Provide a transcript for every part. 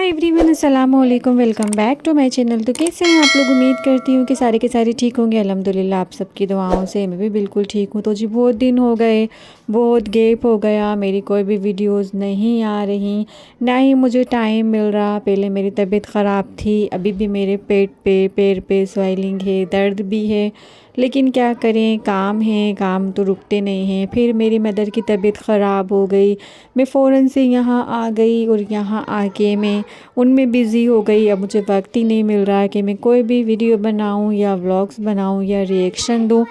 हाय everyone, अस्सलाम वालेकुम। Welcome back to my channel. तो कैसे हैं आप लोग? उम्मीद करती हूँ कि सारे के सारे ठीक होंगे। अल्हम्दुलिल्लाह आप सबकी दुआओं से मैं भी बिल्कुल ठीक हूँ। तो जी बहुत दिन हो गए, बहुत गैप हो गया, मेरी कोई भी वीडियोस नहीं आ रही, ना ही मुझे टाइम मिल रहा। पहले मेरी तबीयत ख़राब थी, अभी भी मेरे पेट पे पैर पे स्वेलिंग है, दर्द भी है, लेकिन क्या करें, काम है, काम तो रुकते नहीं हैं। फिर मेरी मदर की तबीयत ख़राब हो गई, मैं फ़ौरन से यहाँ आ गई और यहाँ आके मैं उनमें बिज़ी हो गई। अब मुझे वक्त ही नहीं मिल रहा है कि मैं कोई भी वीडियो बनाऊँ या व्लॉग्स बनाऊँ या रिएक्शन दूँ।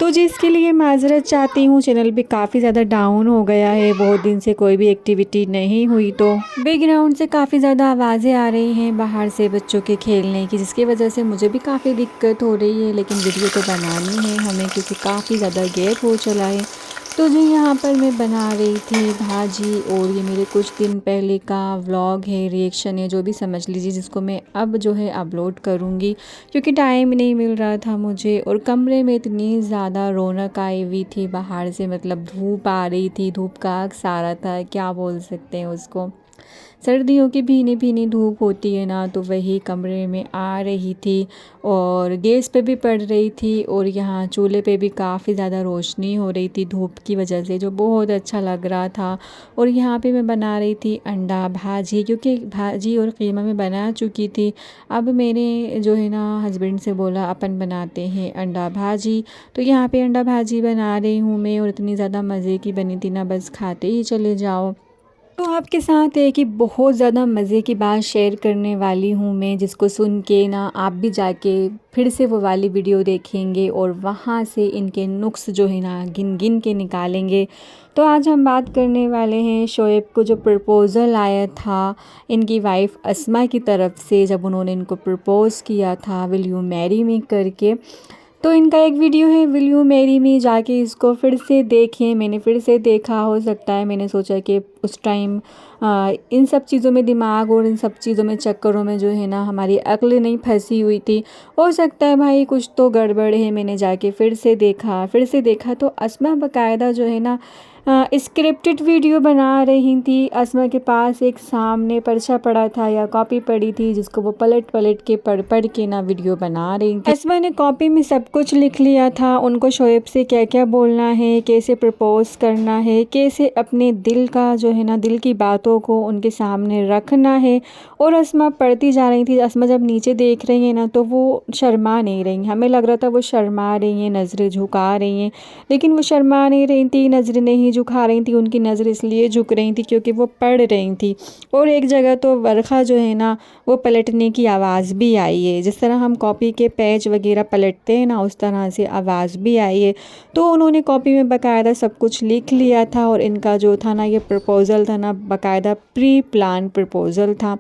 तो जी इसके लिए माज़रत चाहती हूँ। चैनल भी काफ़ी ज़्यादा डाउन हो गया है, बहुत दिन से कोई भी एक्टिविटी नहीं हुई। तो बैकग्राउंड से काफ़ी ज़्यादा आवाज़ें आ रही हैं बाहर से बच्चों के खेलने की, जिसकी वजह से मुझे भी काफ़ी दिक्कत हो रही है, लेकिन वीडियो तो बनानी है हमें क्योंकि काफ़ी ज़्यादा गैप हो चला है। तो जी यहाँ पर मैं बना रही थी भाजी, और ये मेरे कुछ दिन पहले का व्लॉग है, रिएक्शन है, जो भी समझ लीजिए, जिसको मैं अब जो है अपलोड करूँगी क्योंकि टाइम नहीं मिल रहा था मुझे। और कमरे में इतनी ज़्यादा रौनक आई हुई थी बाहर से, मतलब धूप आ रही थी, धूप का अक्स आ रहा था, क्या बोल सकते हैं उसको, सर्दियों की भीनी भीनी धूप होती है ना, तो वही कमरे में आ रही थी और गैस पे भी पड़ रही थी, और यहाँ चूल्हे पे भी काफ़ी ज़्यादा रोशनी हो रही थी धूप की वजह से, जो बहुत अच्छा लग रहा था। और यहाँ पे मैं बना रही थी अंडा भाजी, क्योंकि भाजी और कीमा में बना चुकी थी। अब मैंने जो है ना हस्बैंड से बोला अपन बनाते हैं अंडा भाजी। तो यहाँ पे अंडा भाजी बना रही हूँ मैं, और इतनी ज़्यादा मज़े की बनी थी ना, बस खाते ही चले जाओ। तो आपके साथ है कि बहुत ज़्यादा मज़े की बात शेयर करने वाली हूँ मैं, जिसको सुन के ना आप भी जाके फिर से वो वाली वीडियो देखेंगे और वहाँ से इनके नुक्स जो है ना गिन गिन के निकालेंगे। तो आज हम बात करने वाले हैं शोएब को जो प्रपोज़ल आया था इनकी वाइफ अस्मा की तरफ से, जब उन्होंने इनको प्रपोज़ किया था विल यू मैरी मी करके। तो इनका एक वीडियो है विल यू मैरी मी, जाके इसको फिर से देखें। मैंने फिर से देखा, हो सकता है मैंने सोचा कि उस टाइम इन सब चीज़ों में दिमाग और इन सब चीज़ों में चक्करों में जो है ना हमारी अक्ल नहीं फंसी हुई थी। हो सकता है भाई कुछ तो गड़बड़ है। मैंने जाके फिर से देखा तो अस्मा बाकायदा जो है ना स्क्रिप्टेड वीडियो बना रही थी। अस्मा के पास एक सामने पर्चा पड़ा था या कॉपी पड़ी थी, जिसको वो पलट पलट के पढ़ पढ़ के ना वीडियो बना रही थी। अस्मा ने कॉपी में सब कुछ लिख लिया था, उनको शोएब से क्या क्या बोलना है, कैसे प्रपोज करना है, कैसे अपने दिल का जो है ना दिल की बातों को उनके सामने रखना है। और अस्मा पढ़ती जा रही थी। अस्मा जब नीचे देख रही है ना तो वो शर्मा नहीं रही, हमें लग रहा था वो शर्मा रही हैं, नज़रें झुका रही हैं, लेकिन वो शर्मा नहीं रही थी, नज़रें नहीं झुका रही थी। उनकी नज़र इसलिए झुक रही थी क्योंकि वो पढ़ रही थी। और एक जगह तो वर्षा जो है ना वो पलटने की आवाज़ भी आई है, जिस तरह हम कॉपी के पेज वगैरह पलटते हैं ना, उस तरह से आवाज़ भी आई है। तो उन्होंने कॉपी में बाकायदा सब कुछ लिख लिया था, और इनका जो था ना ये प्रपोज़ल था ना बाकायदा प्री प्लान प्रपोज़ल था।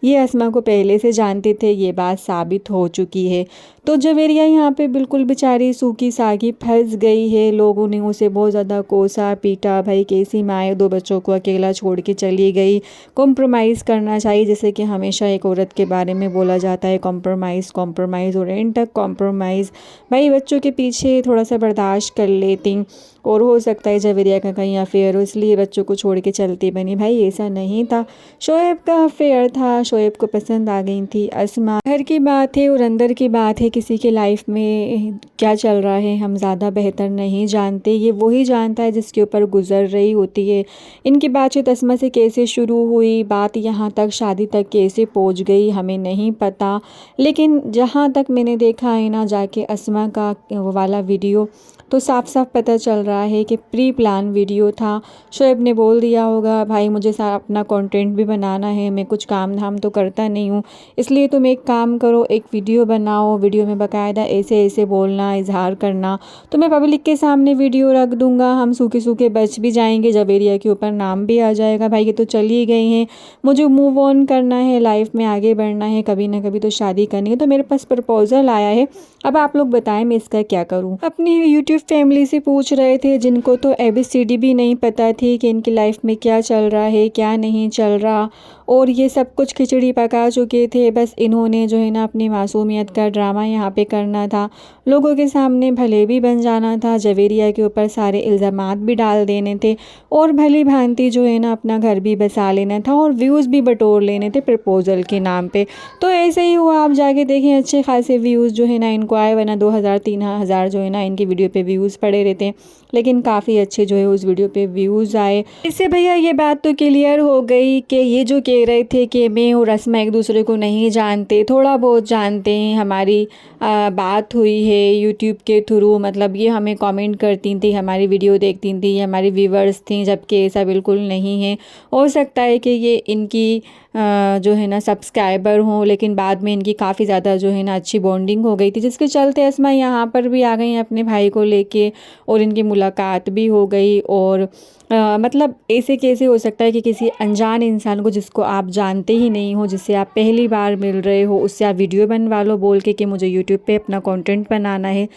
ये अस्मा को पहले से जानते थे, ये बात साबित हो चुकी है। तो जवेरिया यहाँ पे बिल्कुल बेचारी सूखी सागी फंस गई है। लोगों ने उसे बहुत ज़्यादा कोसा पीटा, भाई कैसी माँ है, 2 बच्चों को अकेला छोड़ के चली गई, कॉम्प्रोमाइज़ करना चाहिए, जैसे कि हमेशा एक औरत के बारे में बोला जाता है, कॉम्प्रोमाइज़ कॉम्प्रोमाइज़ और एंड तक कॉम्प्रोमाइज़। भाई बच्चों के पीछे थोड़ा सा बर्दाश्त कर लेती, और हो सकता है जवेरिया का कहीं अफेयर हो इसलिए बच्चों को छोड़ के चलती बनी। भाई ऐसा नहीं था, शोएब का अफेयर था, शोएब को पसंद आ गई थी अस्मा। घर की बात है और अंदर की बात है, किसी के लाइफ में क्या चल रहा है हम ज़्यादा बेहतर नहीं जानते, ये वही जानता है जिसके ऊपर गुजर रही होती है। इनकी बातचीत अस्मा से कैसे शुरू हुई, बात यहाँ तक शादी तक कैसे पहुँच गई हमें नहीं पता, लेकिन जहाँ तक मैंने देखा है ना जाके अस्मा का वो वाला वीडियो, तो साफ साफ पता चल रहा है कि प्री प्लान वीडियो था। शोएब ने बोल दिया होगा भाई मुझे अपना कंटेंट भी बनाना है, मैं कुछ काम धाम तो करता नहीं हूँ, इसलिए तुम एक काम करो, एक वीडियो बनाओ, वीडियो में बाकायदा ऐसे ऐसे बोलना, इजहार करना, तो मैं पब्लिक के सामने वीडियो रख दूँगा, हम सूखे सूखे बच भी जाएंगे, जवेरिया के ऊपर नाम भी आ जाएगा। भाई ये तो चली गई हैं, मुझे मूव ऑन करना है, लाइफ में आगे बढ़ना है, कभी ना कभी तो शादी करनी है। तो मेरे पास प्रपोज़ल आया है, अब आप लोग बताएं मैं इसका क्या करूं। अपनी यूट्यूब फैमिली से पूछ रहे थे, जिनको तो ABCD भी नहीं पता थी कि इनकी लाइफ में क्या चल रहा है क्या नहीं चल रहा, और ये सब कुछ खिचड़ी पका चुके थे। बस इन्होंने जो है ना अपनी मासूमियत का ड्रामा यहाँ पे करना था, लोगों के सामने भले भी बन जाना था, जवेरिया के ऊपर सारे इल्ज़ामात भी डाल देने थे और भली भांति जो है ना अपना घर भी बसा लेना था और व्यूज़ भी बटोर लेने थे प्रपोज़ल के नाम पे। तो ऐसे ही हुआ, आप जाके देखें अच्छे खासे व्यूज़ जो है ना इनको आए, वरना 2000-3000 जो है ना इनकी वीडियो पे व्यूज़ पड़े रहते हैं, लेकिन काफ़ी अच्छे जो है उस वीडियो पे व्यूज़ आए। इससे भैया ये बात तो क्लियर हो गई कि ये जो कह रहे थे कि मैं और अस्मा एक दूसरे को नहीं जानते, थोड़ा बहुत जानते हैं, हमारी बात हुई है यूट्यूब के थ्रू, मतलब ये हमें कमेंट करती थी, हमारी वीडियो देखती थी, ये हमारी व्यूवर्स थी, जबकि ऐसा बिल्कुल नहीं है। हो सकता है कि ये इनकी जो है ना सब्सक्राइबर हों, लेकिन बाद में इनकी काफ़ी ज़्यादा जो है ना अच्छी बॉन्डिंग हो गई थी, जिसके चलते अस्मा यहाँ पर भी आ गई अपने भाई को लेके और इनकी मुलाकात भी हो गई। और मतलब ऐसे कैसे हो सकता है कि किसी अनजान इंसान को, जिसको आप जानते ही नहीं हो, जिससे आप पहली बार मिल रहे हो, उससे आप वीडियो बनवा लो बोल के कि मुझे यूट्यूब पे अपना कंटेंट बनाना है।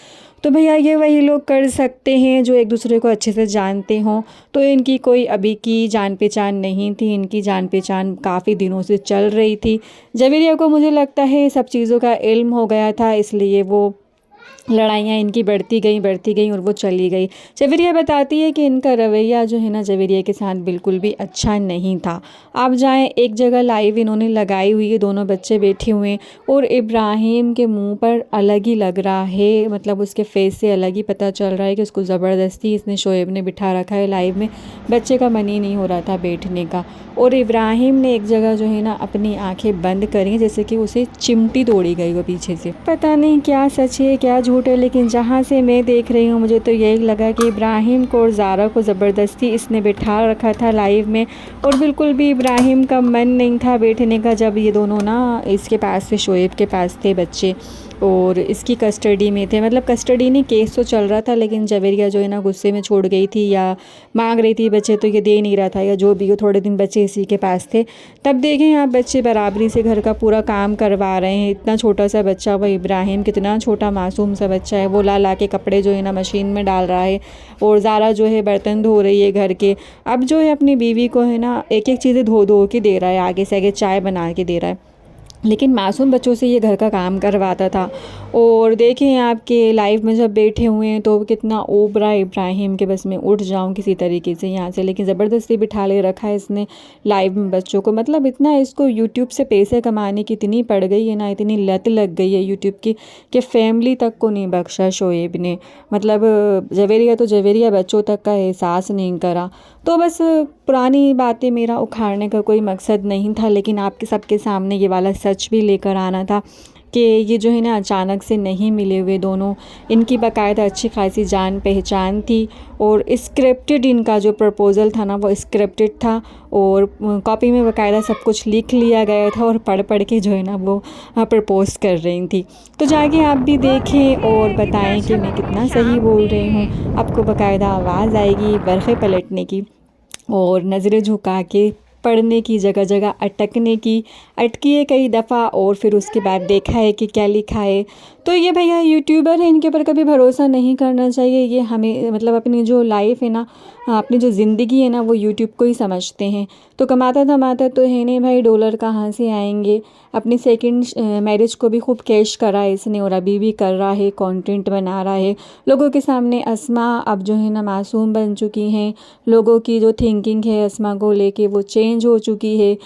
तो भैया ये वही लोग कर सकते हैं जो एक दूसरे को अच्छे से जानते हों। तो इनकी कोई अभी की जान पहचान नहीं थी, इनकी जान पहचान काफ़ी दिनों से चल रही थी। जवेरिया को मुझे लगता है सब चीज़ों का इल्म हो गया था, इसलिए वो लड़ाइयाँ इनकी बढ़ती गई और वो चली गई। जवेरिया बताती है कि इनका रवैया जो है ना जवेरिया के साथ बिल्कुल भी अच्छा नहीं था। आप जाएँ, एक जगह लाइव इन्होंने लगाई हुई है, दोनों बच्चे बैठे हुए हैं और इब्राहिम के मुंह पर अलग ही लग रहा है, मतलब उसके फेस से अलग ही पता चल रहा है कि उसको ज़बरदस्ती इसने शोएब ने बिठा रखा है लाइव में। बच्चे का मन ही नहीं हो रहा था बैठने का। और इब्राहिम ने एक जगह जो है ना अपनी आंखें बंद करी, जैसे कि उसे चिमटी तोड़ी गई हो पीछे से। पता नहीं क्या सच है क्या झूठ है, लेकिन जहाँ से मैं देख रही हूँ मुझे तो यही लगा कि इब्राहिम को और ज़ारा को ज़बरदस्ती इसने बिठा रखा था लाइव में, और बिल्कुल भी इब्राहिम का मन नहीं था बैठने का, जब ये दोनों ना इसके पास थे, शोएब के पास थे बच्चे और इसकी कस्टडी में थे। मतलब कस्टडी नहीं, केस तो चल रहा था, लेकिन जवेरिया जो है ना गुस्से में छोड़ गई थी या मांग रही थी बच्चे, तो ये दे नहीं रहा था, या जो भी हो, थोड़े दिन बच्चे इसी के पास थे। तब देखें आप, बच्चे बराबरी से घर का पूरा काम करवा रहे हैं। इतना छोटा सा बच्चा, वो इब्राहिम कितना छोटा मासूम सा बच्चा है, वो ला के कपड़े जो है ना मशीन में डाल रहा है, और ज़ारा जो है बर्तन धो रही है घर के। अब जो है अपनी बीवी को है ना एक एक चीज़ें धो के दे रहा है, आगे से आगे चाय बना के दे रहा है, लेकिन मासूम बच्चों से ये घर का काम करवाता था। और देखें आपके लाइव में जब बैठे हुए हैं तो कितना ऊब रहा है इब्राहिम के, बस मैं उठ जाऊं किसी तरीके से यहाँ से, लेकिन ज़बरदस्ती बिठा ले रखा है इसने लाइव में बच्चों को। मतलब इतना इसको यूट्यूब से पैसे कमाने की इतनी पड़ गई है ना, इतनी लत लग गई है यूट्यूब की कि फैमिली तक को नहीं बख्शा शोएब ने। मतलब जवेरिया तो जवेरिया, बच्चों तक का एहसास नहीं करा। तो बस पुरानी बातें मेरा उखाड़ने का कोई मकसद नहीं था, लेकिन आपके सबके सामने ये वाला सच भी लेकर आना था कि ये जो है ना अचानक से नहीं मिले हुए दोनों, इनकी बाकायदा अच्छी खासी जान पहचान थी। और स्क्रिप्टेड इनका जो प्रपोज़ल था ना वो स्क्रिप्टेड था, और कॉपी में बाकायदा सब कुछ लिख लिया गया था, और पढ़ के जो है ना वो प्रपोज़ कर रही थी। तो जाके आप भी देखें और बताएं कि मैं कितना सही बोल रही हूँ। आपको बाकायदा आवाज़ आएगी बरखे पलटने की और नज़रें झुका के पढ़ने की, जगह जगह अटकने की, अटकी है कई दफ़ा और फिर उसके बाद देखा है कि क्या लिखा है। तो ये भैया यूट्यूबर है, इनके ऊपर कभी भरोसा नहीं करना चाहिए। ये हमें मतलब अपनी जो लाइफ है ना, अपनी जो ज़िंदगी है ना, वो यूट्यूब को ही समझते हैं। तो कमाता धमाता तो है नहीं भाई, डॉलर कहाँ से आएंगे। अपनी सेकंड मैरिज को भी खूब कैश करा है इसने, और अभी भी कर रहा है, कंटेंट बना रहा है लोगों के सामने। अस्मा अब जो है ना मासूम बन चुकी हैं, लोगों की जो थिंकिंग है अस्मा को लेके वो चेंज हो चुकी है,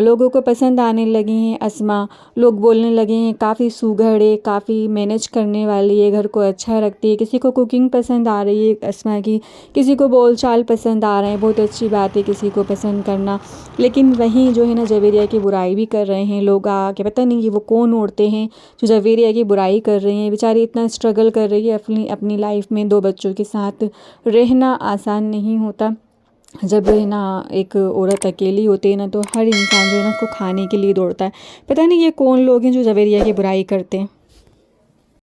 लोगों को पसंद आने लगी हैं अस्मा। लोग बोलने लगे हैं काफ़ी सुघड़ है, काफ़ी मैनेज करने वाली है, घर को अच्छा रखती है। किसी को कुकिंग पसंद आ रही है अस्मा की, किसी को बोलचाल पसंद आ रहे हैं, बहुत अच्छी बात है किसी को पसंद करना। लेकिन वहीं जो है ना जवेरिया की बुराई भी कर रहे हैं लोग आके, पता नहीं कि वो कौन औरतें हैं जो जवेरिया की बुराई कर रही हैं। बेचारी इतना स्ट्रगल कर रही है अपनी लाइफ में, 2 बच्चों के साथ रहना आसान नहीं होता। जब है ना एक औरत अकेली होती है ना, तो हर इंसान जो है ना उसको खाने के लिए दौड़ता है। पता नहीं ये कौन लोग हैं जो जवेरिया की बुराई करते हैं।